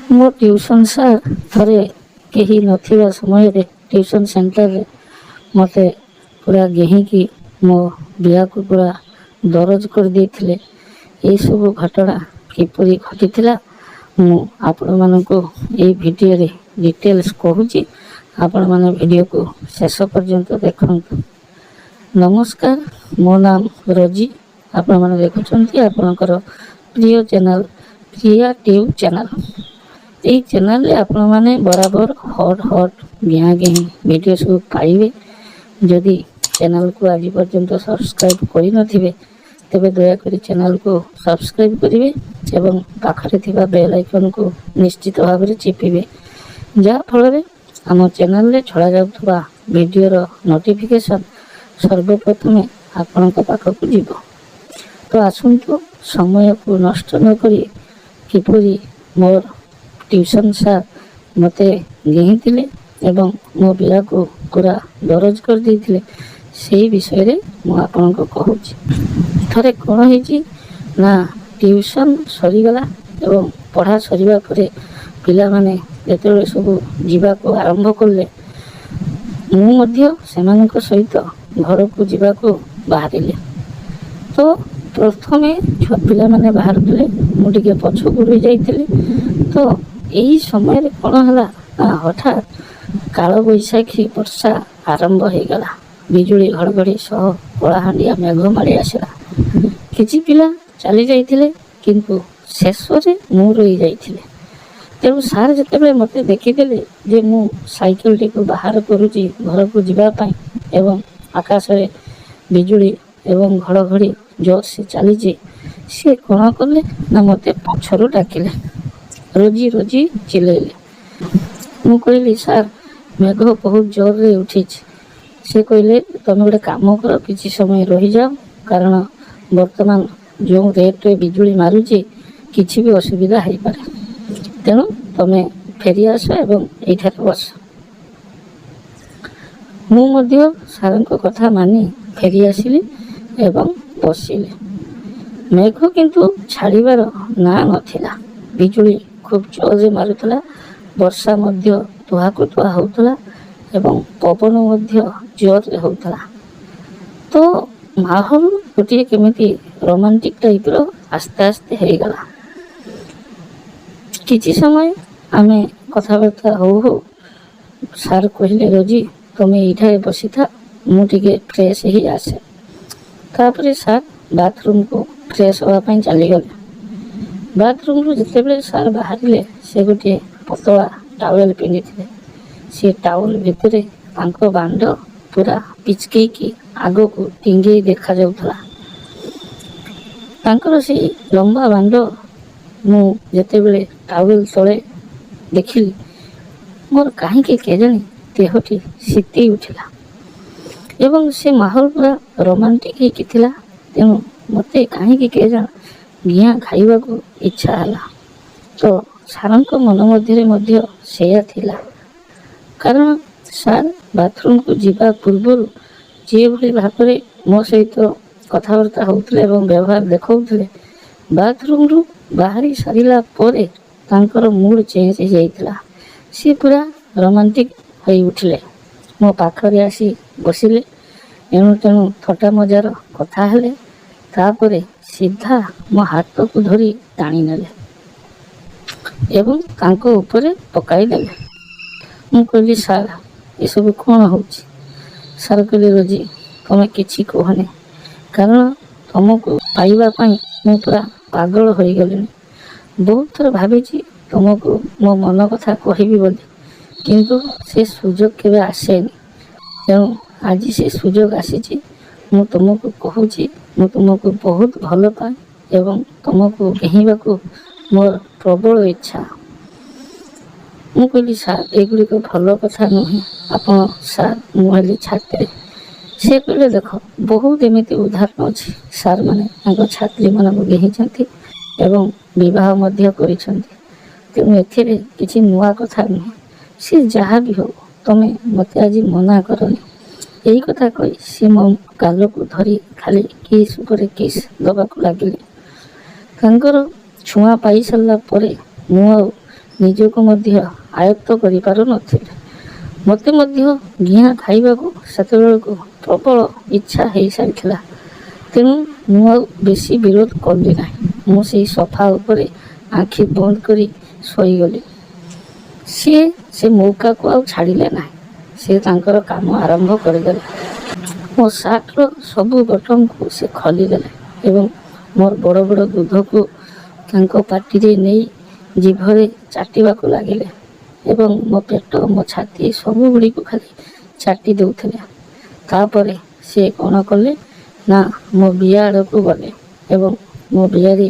ମୋ tuition sir ଥରେ କେହି ନଥିବା ସମୟରେ ଟ୍ୟୁସନ୍ ସେଣ୍ଟରରେ ମୋତେ ପୁରା ଗେହିଁକି ମୋ ବିହାକୁ ପୁରା ଦରଜ କରିଦେଇଥିଲେ। ଏଇସବୁ ଘଟଣା କିପରି ଘଟିଥିଲା ମୁଁ ଆପଣମାନଙ୍କୁ ଏଇ ଭିଡ଼ିଓରେ ଡିଟେଲ୍ସ କହୁଛି। ଆପଣମାନେ ଭିଡ଼ିଓକୁ ଶେଷ ପର୍ଯ୍ୟନ୍ତ ଦେଖନ୍ତୁ। ନମସ୍କାର, ମୋ ନାମ ରୋଜି। ଆପଣମାନେ ଦେଖୁଛନ୍ତି ଆପଣଙ୍କର ପ୍ରିୟ ଚ୍ୟାନେଲ୍ ପ୍ରିୟା ଟ୍ୟୁବ୍ ଚ୍ୟାନେଲ୍। ଏହି ଚ୍ୟାନେଲରେ ଆପଣମାନେ ବରାବର ହଟ୍ ଗେହାଁ ଭିଡ଼ିଓ ସବୁ ପାଇବେ। ଯଦି ଚ୍ୟାନେଲକୁ ଆଜି ପର୍ଯ୍ୟନ୍ତ ସବସ୍କ୍ରାଇବ୍ କରିନଥିବେ ତେବେ ଦୟାକରି ଚ୍ୟାନେଲକୁ ସବସ୍କ୍ରାଇବ୍ କରିବେ ଏବଂ ପାଖରେ ଥିବା ବେଲ୍ ଆଇକନ୍କୁ ନିଶ୍ଚିତ ଭାବରେ ଚିପିବେ, ଯାହାଫଳରେ ଆମ ଚ୍ୟାନେଲରେ ଛଡ଼ାଯାଉଥିବା ଭିଡ଼ିଓର ନୋଟିଫିକେସନ୍ ସର୍ବପ୍ରଥମେ ଆପଣଙ୍କ ପାଖକୁ ଯିବ। ତ ଆସନ୍ତୁ ସମୟକୁ ନଷ୍ଟ ନକରି କିପରି ମୋର ଟ୍ୟୁସନ୍ ସାର୍ ମୋତେ ଗେହିଁଥିଲେ ଏବଂ ମୋ ପିଲାକୁ ପୁରା ଦରଜ କରିଦେଇଥିଲେ ସେହି ବିଷୟରେ ମୁଁ ଆପଣଙ୍କୁ କହୁଛି। ଥରେ କ'ଣ ହେଇଛି ନା, ଟ୍ୟୁସନ୍ ସରିଗଲା ଏବଂ ପଢ଼ା ସରିବା ପରେ ପିଲାମାନେ ଯେତେବେଳେ ସବୁ ଯିବାକୁ ଆରମ୍ଭ କଲେ, ମୁଁ ମଧ୍ୟ ସେମାନଙ୍କ ସହିତ ଘରକୁ ଯିବାକୁ ବାହାରିଲି। ତ ପ୍ରଥମେ ଛୁଆ ପିଲାମାନେ ବାହାରୁଥିଲେ, ମୁଁ ଟିକେ ପଛକୁ ରହିଯାଇଥିଲି। ତ ଏହି ସମୟରେ କ'ଣ ହେଲା ନା, ହଠାତ୍ କାଳବୈଶାଖୀ ବର୍ଷା ଆରମ୍ଭ ହୋଇଗଲା। ବିଜୁଳି ଘଡ଼ଘଡ଼ି ସହ କଳାହାଣ୍ଡିଆ ମେଘ ମାଡ଼ି ଆସିଲା। କିଛି ପିଲା ଚାଲି ଯାଇଥିଲେ, କିନ୍ତୁ ଶେଷରେ ମୁଁ ରହିଯାଇଥିଲି। ତେଣୁ ସାର୍ ଯେତେବେଳେ ମୋତେ ଦେଖିଦେଲେ ଯେ ମୁଁ ସାଇକେଲଟିକୁ ବାହାର କରୁଛି ଘରକୁ ଯିବା ପାଇଁ ଏବଂ ଆକାଶରେ ବିଜୁଳି ଏବଂ ଘଡ଼ଘଡ଼ି ଜୋରସେ ଚାଲିଛି, ସିଏ କ'ଣ କଲେ ନା ମୋତେ ପଛରୁ ଡାକିଲେ, ରୋଜି ରୋଜି ଚିଲେଇଲେ। ମୁଁ କହିଲି, ସାର୍ ମେଘ ବହୁତ ଜୋରରେ ଉଠିଛି। ସେ କହିଲେ, ତୁମେ ଗୋଟେ କାମ କର, କିଛି ସମୟ ରହିଯାଅ, କାରଣ ବର୍ତ୍ତମାନ ଯେଉଁ ରେଟ୍ରେ ବିଜୁଳି ମାରୁଛି କିଛି ବି ଅସୁବିଧା ହୋଇପାରେ। ତେଣୁ ତୁମେ ଫେରିଆସ ଏବଂ ଏଇଠାରେ ବସ। ମୁଁ ମଧ୍ୟ ସାର୍ଙ୍କ କଥା ମାନି ଫେରିଆସିଲି ଏବଂ ବସିଲି। ମେଘ କିନ୍ତୁ ଛାଡ଼ିବାର ନାଁ ନଥିଲା। ବିଜୁଳି ଖୁବ୍ ଜୋରରେ ମାରୁଥିଲା, ବର୍ଷା ମଧ୍ୟ ତୁହାକୁ ତୁହା ହେଉଥିଲା ଏବଂ ପବନ ମଧ୍ୟ ଜୋରରେ ହେଉଥିଲା। ତ ମାହୋଲ ଗୋଟିଏ କେମିତି ରୋମାଣ୍ଟିକ୍ ଟାଇପ୍ର ଆସ୍ତେ ଆସ୍ତେ ହୋଇଗଲା। କିଛି ସମୟ ଆମେ କଥାବାର୍ତ୍ତା ହଉ ହଉ ସାର୍ କହିଲେ, ରୋଜି ତୁମେ ଏଇଠାରେ ବସିଥା, ମୁଁ ଟିକେ ଫ୍ରେଶ୍ ହେଇ ଆସେ। ତାପରେ ସାର୍ ବାଥରୁମ୍କୁ ଫ୍ରେଶ୍ ହେବା ପାଇଁ ଚାଲିଗଲେ। ବାଥରୁମ୍ରୁ ଯେତେବେଳେ ସାର୍ ବାହାରିଲେ, ସେ ଗୋଟିଏ ପତଳା ଟାୱେଲ୍ ପିନ୍ଧିଥିଲେ। ସେ ଟାୱେଲ୍ ଭିତରେ ତାଙ୍କ ବାଣ୍ଡ ପୁରା ପିଚକେଇକି ଆଗକୁ ଟିଙ୍ଗେଇ ଦେଖାଯାଉଥିଲା। ତାଙ୍କର ସେଇ ଲମ୍ବା ବାଣ୍ଡ ମୁଁ ଯେତେବେଳେ ଟାୱେଲ୍ ତଳେ ଦେଖିଲି, ମୋର କାହିଁକି କେଜାଣି ଦେହଟି ଶୀତେଇ ଉଠିଲା ଏବଂ ସେ ମାହୋଲ ପୁରା ରୋମାଣ୍ଟିକ୍ ହେଇକି ଥିଲା। ତେଣୁ ମୋତେ କାହିଁକି କେଜାଣି ଗିଆଁ ଖାଇବାକୁ ଇଚ୍ଛା ହେଲା। ତ ସାର୍ଙ୍କ ମନ ମଧ୍ୟରେ ମଧ୍ୟ ସେଇଆ ଥିଲା, କାରଣ ସାର୍ ବାଥରୁମ୍କୁ ଯିବା ପୂର୍ବରୁ ଯେଭଳି ଭାବରେ ମୋ ସହିତ କଥାବାର୍ତ୍ତା ହେଉଥିଲେ ଏବଂ ବ୍ୟବହାର ଦେଖାଉଥିଲେ, ବାଥରୁମ୍ରୁ ବାହାରି ସାରିଲା ପରେ ତାଙ୍କର ମୁଡ୍ ଚେଞ୍ଜ ହେଇଯାଇଥିଲା। ସିଏ ପୁରା ରୋମାଣ୍ଟିକ୍ ହୋଇ ଉଠିଲେ, ମୋ ପାଖରେ ଆସି ବସିଲେ, ଏଣୁ ତେଣୁ ଥଟ୍ଟା ମଜାର କଥା ହେଲେ। ତାପରେ ସିଧା ମୋ ହାତକୁ ଧରି ଟାଣି ନେଲେ ଏବଂ ତାଙ୍କ ଉପରେ ପକାଇଦେଲେ। ମୁଁ କହିଲି, ସାର୍ ଏସବୁ କ'ଣ ହେଉଛି? ସାର୍ କହିଲେ, ରୋଜି ତୁମେ କିଛି କୁହନି, କାରଣ ତୁମକୁ ପାଇବା ପାଇଁ ମୁଁ ପୁରା ପାଗଳ ହୋଇଗଲିଣି। ବହୁତ ଥର ଭାବିଛି ତୁମକୁ ମୋ ମନ କଥା କହିବି ବୋଲି, କିନ୍ତୁ ସେ ସୁଯୋଗ କେବେ ଆସେନି। ତେଣୁ ଆଜି ସେ ସୁଯୋଗ ଆସିଛି। ମୁଁ ତୁମକୁ କହୁଛି, ମୁଁ ତୁମକୁ ବହୁତ ଭଲ ପାଏ ଏବଂ ତୁମକୁ ଘେହିବାକୁ ମୋର ପ୍ରବଳ ଇଚ୍ଛା। ମୁଁ କହିଲି, ସାର୍ ଏଗୁଡ଼ିକ ଭଲ କଥା ନୁହେଁ। ଆପଣ ସାର୍, ମୁଁ ହେଲି ଛାତ୍ରୀ। ସେ କହିଲେ, ଦେଖ, ବହୁତ ଏମିତି ଉଦାହରଣ ଅଛି, ସାର୍ମାନେ ତାଙ୍କ ଛାତ୍ରୀମାନଙ୍କୁ ଘେହିଛନ୍ତି ଏବଂ ବିବାହ ମଧ୍ୟ କରିଛନ୍ତି। ତେଣୁ ଏଥିରେ କିଛି ନୂଆ କଥା ନୁହେଁ। ସେ ଯାହା ବି ହେଉ, ତୁମେ ମୋତେ ଆଜି ମନା କରନି। ଏହି କଥା କହି ସେ ମୋ ଗାଲକୁ ଧରି ଖାଲି କିସ୍ ଉପରେ କିସ୍ ଦେବାକୁ ଲାଗିଲେ। ତାଙ୍କର ଛୁଆଁ ପାଇସାରିଲା ପରେ ମୁଁ ଆଉ ନିଜକୁ ମଧ୍ୟ ଆୟତ୍ତ କରିପାରୁନଥିଲେ। ମୋତେ ମଧ୍ୟ ଘିଆଁ ଖାଇବାକୁ ସେତେବେଳକୁ ପ୍ରବଳ ଇଚ୍ଛା ହେଇସାରିଥିଲା। ତେଣୁ ମୁଁ ଆଉ ବେଶୀ ବିରୋଧ କଲି ନାହିଁ। ମୁଁ ସେଇ ସୋଫା ଉପରେ ଆଖି ବନ୍ଦ କରି ଶୋଇଗଲି। ସିଏ ସେ ମୌକାକୁ ଆଉ ଛାଡ଼ିଲେ ନାହିଁ। ସେ ତାଙ୍କର କାମ ଆରମ୍ଭ କରିଦେଲେ। ମୋ ସାର୍ଟର ସବୁ ବଟନକୁ ସେ ଖୋଲିଦେଲେ ଏବଂ ମୋର ବଡ଼ ବଡ଼ ଦୁଧକୁ ତାଙ୍କ ପାଟିରେ ନେଇ ଜିଭରେ ଚାଟିବାକୁ ଲାଗିଲେ ଏବଂ ମୋ ପେଟ, ମୋ ଛାତି ସବୁଗୁଡ଼ିକୁ ଖାଲି ଚାଟି ଦେଉଥିଲେ। ତାପରେ ସେ କ'ଣ କଲେ ନା ମୋ ବିଆ ଆଡ଼କୁ ଗଲେ ଏବଂ ମୋ ବିଆରେ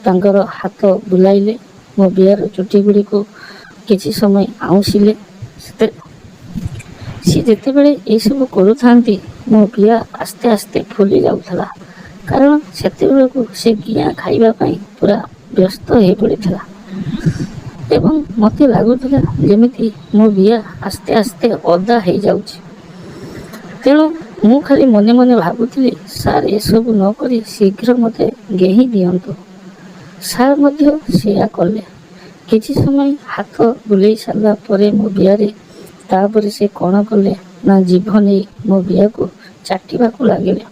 ତାଙ୍କର ହାତ ବୁଲାଇଲେ। ମୋ ବିଆର ଚୁଟିଗୁଡ଼ିକୁ କିଛି ସମୟ ଆଉଁସିଲେ। ସିଏ ଯେତେବେଳେ ଏସବୁ କରୁଥାନ୍ତି ମୋ ବିଆ ଆସ୍ତେ ଆସ୍ତେ ଫୁଲି ଯାଉଥିଲା, କାରଣ ସେତେବେଳକୁ ସେ ଘିଆଁ ଖାଇବା ପାଇଁ ପୁରା ବ୍ୟସ୍ତ ହୋଇପଡ଼ିଥିଲା ଏବଂ ମୋତେ ଲାଗୁଥିଲା ଯେମିତି ମୋ ବିଆ ଆସ୍ତେ ଆସ୍ତେ ଓଦା ହେଇଯାଉଛି। ତେଣୁ ମୁଁ ଖାଲି ମନେ ମନେ ଭାବୁଥିଲି, ସାର୍ ଏସବୁ ନ କରି ଶୀଘ୍ର ମୋତେ ଗେହି ଦିଅନ୍ତୁ। ସାର୍ ମଧ୍ୟ ସେଇଆ କଲେ। କିଛି ସମୟ ହାତ ବୁଲେଇ ସାରିଲା ପରେ ମୋ ବିଆରେ ତାପରେ ସେ କ'ଣ କଲେ ନା ଜିଭ ନେଇ ମୋ ବିଆକୁ ଚାଟିବାକୁ ଲାଗିଲେ।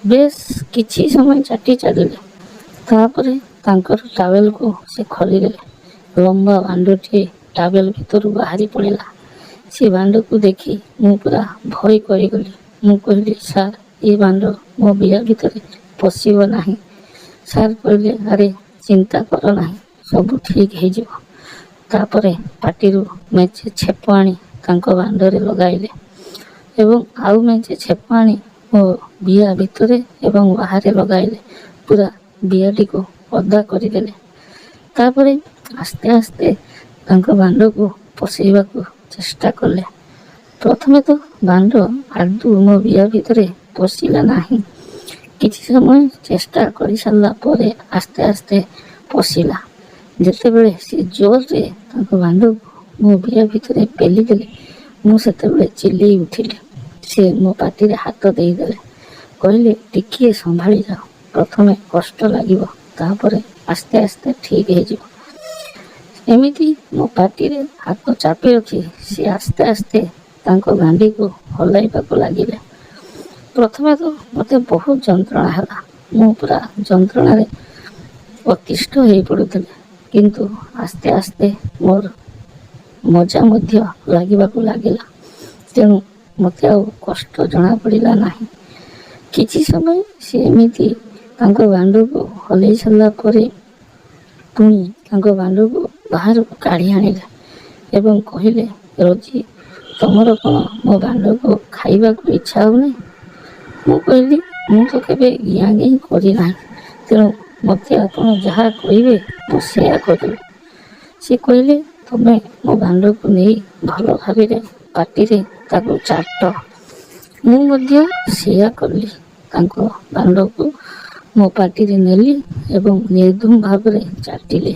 ବେଶ କିଛି ସମୟ ଚାଟି ଚାଲିଲେ। ତାପରେ ତାଙ୍କର ଟାୱେଲକୁ ସେ ଖୋଲିଦେଲେ। ଲମ୍ବା ବାଣ୍ଡଟିଏ ଟାୱେଲ ଭିତରୁ ବାହାରି ପଡ଼ିଲା। ସେ ବାଣ୍ଡକୁ ଦେଖି ମୁଁ ପୁରା ଭୟ କରିଗଲି। ମୁଁ କହିଲି, ସାର୍ ଏ ବାଣ୍ଡ ମୋ ବିଆ ଭିତରେ ପଶିବ ନାହିଁ। ସାର୍ କହିଲେ, ଆରେ ଚିନ୍ତା କର ନାହିଁ, ସବୁ ଠିକ୍ ହେଇଯିବ। ତାପରେ ପାଟିରୁ ମେଞ୍ଚେ ଛେପ ଆଣି ତାଙ୍କ ବାଣ୍ଡରେ ଲଗାଇଲେ ଏବଂ ଆଉ ମେଞ୍ଚେ ଛେପ ଆଣି ମୋ ବିଆ ଭିତରେ ଏବଂ ବାହାରେ ଲଗାଇଲେ। ପୁରା ବିଆଟିକୁ ଓଦା କରିଦେଲେ। ତାପରେ ଆସ୍ତେ ଆସ୍ତେ ତାଙ୍କ ବାଣ୍ଡକୁ ପଶେଇବାକୁ ଚେଷ୍ଟା କଲେ। ପ୍ରଥମେ ତ ବାଣ୍ଡ ଆଦୌ ମୋ ବିଆ ଭିତରେ ପଶିଲା ନାହିଁ। କିଛି ସମୟ ଚେଷ୍ଟା କରିସାରିଲା ପରେ ଆସ୍ତେ ଆସ୍ତେ ପଶିଲା। ଯେତେବେଳେ ସେ ଜୋରରେ ତାଙ୍କ ବାଣ୍ଡକୁ ମୋ ବିଆ ଭିତରେ ପେଲିଦେଲେ, ମୁଁ ସେତେବେଳେ ଚିଲେଇ ଉଠିଲି। ସେ ମୋ ପାଟିରେ ହାତ ଦେଇଦେଲେ। କହିଲେ, ଟିକିଏ ସମ୍ଭାଳି ଯାଅ, ପ୍ରଥମେ କଷ୍ଟ ଲାଗିବ, ତାପରେ ଆସ୍ତେ ଆସ୍ତେ ଠିକ୍ ହେଇଯିବ। ଏମିତି ମୋ ପାଟିରେ ହାତ ଚାପି ରଖି ସେ ଆସ୍ତେ ଆସ୍ତେ ତାଙ୍କ ଗାଣ୍ଡିକୁ ହଲାଇବାକୁ ଲାଗିଲେ। ପ୍ରଥମେ ତ ମୋତେ ବହୁତ ଯନ୍ତ୍ରଣା ହେଲା। ମୁଁ ପୁରା ଯନ୍ତ୍ରଣାରେ ଅତିଷ୍ଠ ହୋଇପଡ଼ୁଥିଲି। କିନ୍ତୁ ଆସ୍ତେ ଆସ୍ତେ ମୋର ମଜା ମଧ୍ୟ ଲାଗିବାକୁ ଲାଗିଲା। ତେଣୁ ମୋତେ ଆଉ କଷ୍ଟ ଜଣାପଡ଼ିଲା ନାହିଁ। କିଛି ସମୟ ସେ ଏମିତି ତାଙ୍କ ବାଣ୍ଡକୁ ହଲେଇ ସାରିଲା ପରେ ପୁଣି ତାଙ୍କ ବାଣ୍ଡକୁ ବାହାରକୁ କାଢ଼ି ଆଣିଲେ ଏବଂ କହିଲେ, ରୋଜି, ତମର କ'ଣ ମୋ ବାଣ୍ଡକୁ ଖାଇବାକୁ ଇଚ୍ଛା ହେଉନି? ମୁଁ କହିଲି, ମୁଁ ତ କେବେ ଘିଆଁ ଘିଁ କରିନାହିଁ, ତେଣୁ ମୋତେ ଆପଣ ଯାହା କହିବେ ମୁଁ ସେଇଆ କରିବି। ସେ କହିଲେ, ତମେ ମୋ ବାଣ୍ଡକୁ ନେଇ ଭଲ ଭାବରେ ପାଟିରେ ତାକୁ ଚାଟ। ମୁଁ ମଧ୍ୟ ସେଇଆ କଲି। ତାଙ୍କ ବାଣ୍ଡକୁ ମୋ ପାଟିରେ ନେଲି ଏବଂ ନିର୍ଦ୍ଧୁମ ଭାବରେ ଚାଟିଲି।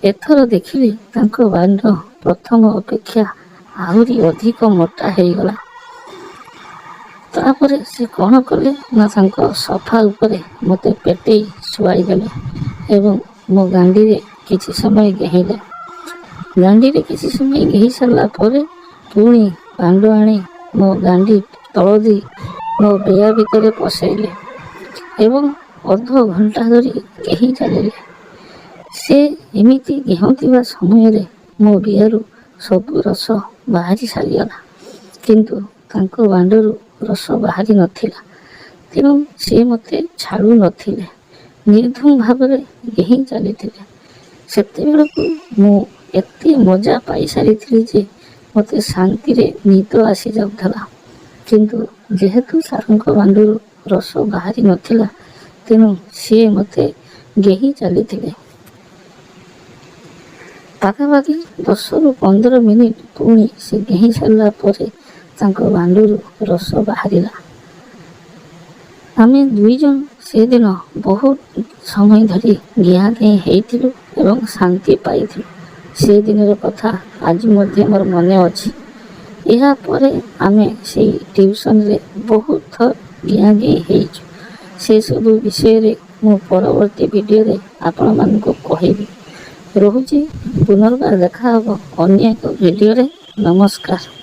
ଏଥର ଦେଖିଲି ତାଙ୍କ ବାଣ୍ଡ ପ୍ରଥମ ଅପେକ୍ଷା ଆହୁରି ଅଧିକ ମୋଟା ହେଇଗଲା। ତାପରେ ସେ କ'ଣ କଲେ ନା ତାଙ୍କ ସୋଫା ଉପରେ ମୋତେ ପେଟେଇ ଶୁଆଇଦେଲେ ଏବଂ ମୋ ଗାଣ୍ଡିରେ କିଛି ସମୟ ଘେହିଲେ। ଗାଣ୍ଡିରେ କିଛି ସମୟ ଘେହି ସାରିଲା ପରେ ପୁଣି ବାଣ୍ଡ ଆଣି ମୋ ଗାଣ୍ଡି ତଳ ଦେଇ ମୋ ବିଆ ଭିତରେ ପଶେଇଲେ ଏବଂ ଅଧଘଣ୍ଟା ଧରି ଘେହି ଚାଲିଲେ। ସେ ଏମିତି ଘେଉଁଥିବା ସମୟରେ ମୋ ବିଆରୁ ସବୁ ରସ ବାହାରି ସାରିଗଲା, କିନ୍ତୁ ତାଙ୍କ ବାଣ୍ଡରୁ ରସ ବାହାରି ନଥିଲା। ତେଣୁ ସେ ମୋତେ ଛାଡ଼ୁ ନଥିଲେ, ନିର୍ଦ୍ଧୁମ ଭାବରେ ଘେହିଁ ଚାଲିଥିଲେ। ସେତେବେଳକୁ ମୁଁ ଏତେ ମଜା ପାଇସାରିଥିଲି ଯେ ମୋତେ ଶାନ୍ତିରେ ନିଦ ଆସିଯାଉଥିଲା। କିନ୍ତୁ ଯେହେତୁ ସାର୍ଙ୍କ ବାଣ୍ଡରୁ ରସ ବାହାରି ନଥିଲା, ତେଣୁ ସିଏ ମୋତେ ଘେହି ଚାଲିଥିଲେ। ପାଖାପାଖି 10ରୁ 15 ମିନିଟ୍ ପୁଣି ସେ ଘେହିଁ ସାରିଲା ପରେ ତାଙ୍କ ବାଣ୍ଡରୁ ରସ ବାହାରିଲା। ଆମେ ଦୁଇଜଣ ସେଦିନ ବହୁତ ସମୟ ଧରି ଘିଆଁ ଘେଇଁ ହେଇଥିଲୁ ଏବଂ ଶାନ୍ତି ପାଇଥିଲୁ। ସେଦିନର କଥା ଆଜି ମଧ୍ୟ ମୋର ମନେ ଅଛି। ଏହା ପରେ ଆମେ ସେଇ ଟ୍ୟୁସନରେ ବହୁତ ଥର ଘିଆଁ ଘେଇଁ ହେଇଛୁ। ସେସବୁ ବିଷୟରେ ମୁଁ ପରବର୍ତ୍ତୀ ଭିଡ଼ିଓରେ ଆପଣମାନଙ୍କୁ କହିବି। ରହୁଛି। ପୁନର୍ବାର ଦେଖା ହେବ ଅନ୍ୟ ଏକ ଭିଡ଼ିଓରେ। ନମସ୍କାର।